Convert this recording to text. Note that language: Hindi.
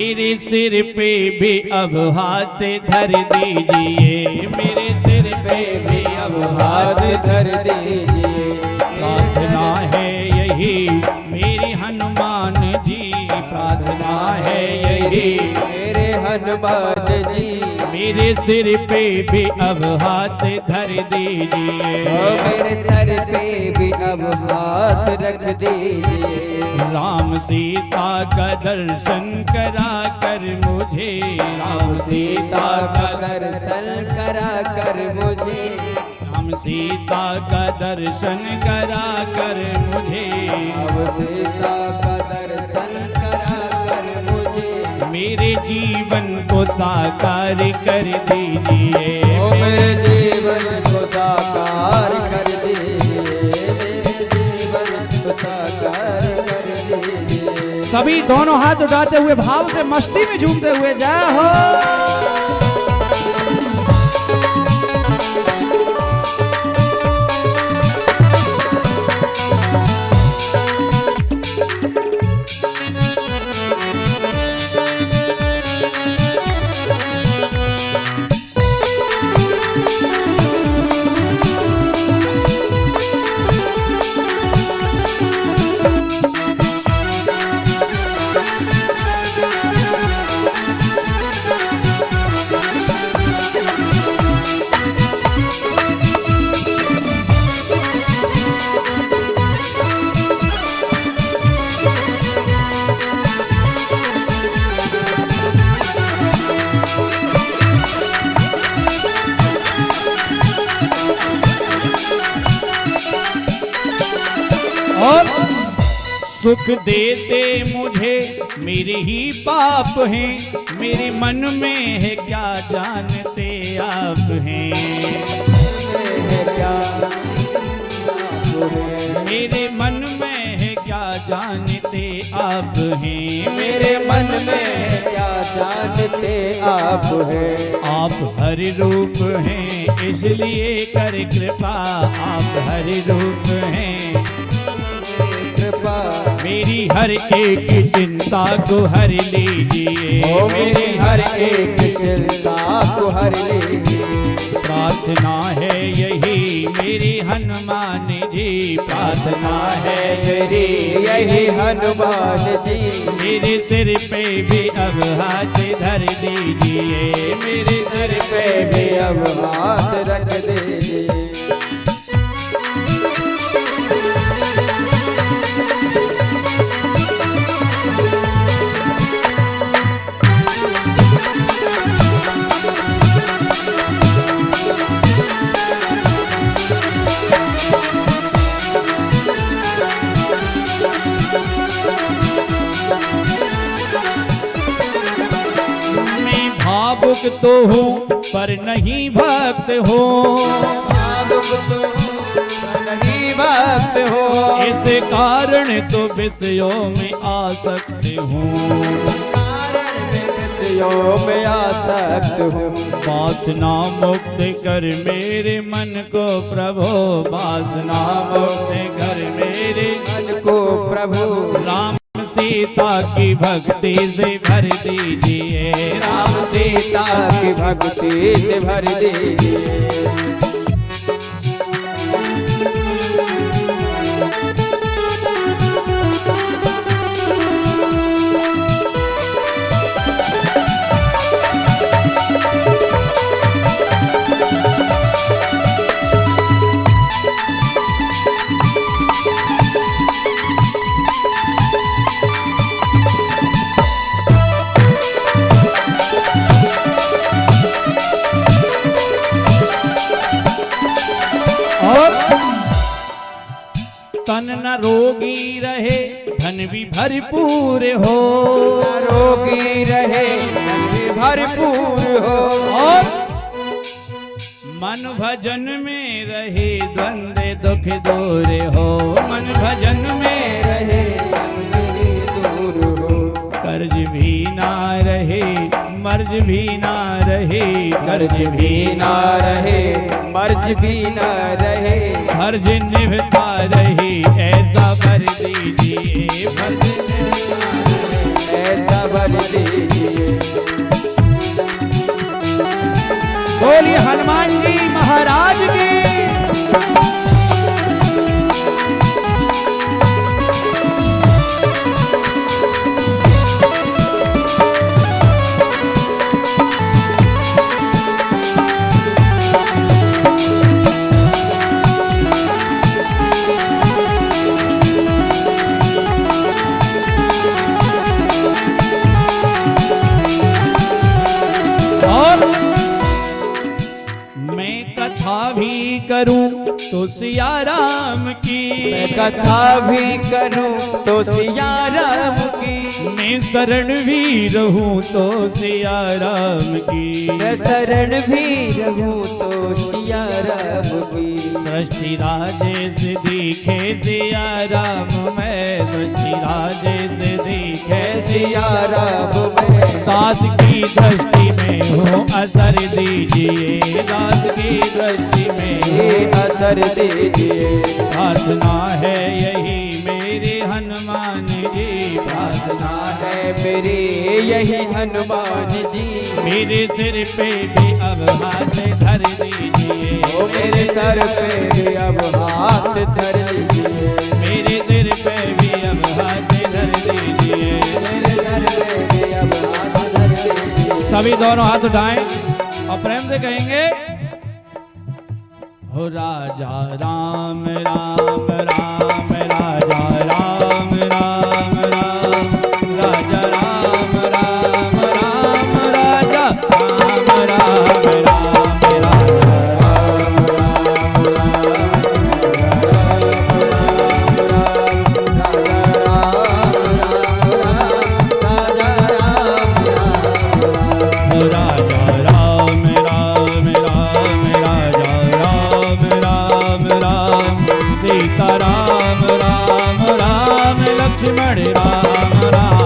मेरे सिर पे भी अब हाथ धर दीजिए, मेरे सिर पे भी अब हाथ धर दीजिए। प्रार्थना है यही मेरी हनुमान जी, प्रार्थना है यही मेरे हनुमान जी। मेरे सिर पे भी अब हाथ धर दीजिए, मेरे सर पे भी अब हाथ रख दीजिए। राम सीता का दर्शन करा कर मुझे, राम सीता का दर्शन करा कर मुझे। राम सीता का दर्शन करा कर मुझे, राम सीता का दर्शन करा कर मुझे। मेरे जीवन को साकार कर दीजिए, ओ मेरे जीवन को साकार कर दीजिए, मेरे जीवन को साकार कर दीजिए। सभी दोनों हाथ उठाते हुए भाव से मस्ती में झूमते हुए जय हो। और सुख देते मुझे मेरे ही पाप हैं, मेरे मन में है क्या जानते आप हैं, मेरे मन में है क्या जानते आप हैं, मेरे मन में क्या जानते आप हैं। आप हर रूप हैं इसलिए कर कृपा, आप हर रूप हैं कृपा। मेरी हर एक चिंता को हर लीजिए, ओ मेरी हर एक चिंता को हर लीजिए। प्रार्थना है यही मेरी हनुमान जी, प्रार्थना है मेरी यही हनुमान जी। मेरे सिर पे भी अब हाथ धर दीजिए, मेरे सिर पे भी अब हाथ रख दीजिए। भावुक तो हूँ पर नहीं भक्त हो, भावुक तो नहीं भक्त हो। इस कारण तो विषयों में आसक्त हूँ, कारण में विषयों में आसक्त हूँ। वासना मुक्त कर मेरे मन को प्रभु, वासना मुक्त कर मेरे मन को प्रभु। राम सीता की भक्ति से भर दीजिए, राम सीता की भक्ति से भर दीजिए। तन न रोगी रहे धन भी भरपूर हो, रोगी रहे धन भी भरपूर हो। और मन भजन में रहे द्वंद्व दुख दूर हो, मन भजन में रहे दूर हो। कर्ज भी ना रहे मर्ज भी ना रहे, कर्ज भी ना रहे मर्ज भी ना रहे। फर्ज निभता रहे ऐसा भर दीजिए, फर्ज ऐसा भर दीजिए। करूं तो सिया राम की, मैं कथा भी करूं तो सिया राम की, मैं शरण भी रहूं तो सिया राम की, मैं शरण भी रहूं तो सिया राम की। सृष्टि राजेश दिखे सिया राम में, सृष्टि राजेश दिखे सिया राम में, दास की दृष्टि में हो असर दीजिए, दास की दृष्टि में ये असर दीजिए। प्रार्थना है यही मेरे हनुमान जी, प्रार्थना है मेरे यही हनुमान जी, मेरे सिर पे भी अब हाथ धर दीजिए, ओ मेरे सर पे भी अब हाथ धर लीजिए, मेरे सिर पे भी अब हाथ धर दीजिए। मेरे सर पे भी अब हाथ धर लीजिए। सभी दोनों हाथ उठाएं और प्रेम से कहेंगे, हो राजा राम राम राम, राजा राम राम राम, राजा राम राम राम, राजा राम राम राम, राजा राम राम राम, राजा राम राम राम, सीता राम राम राम, लक्ष्मण राम राम।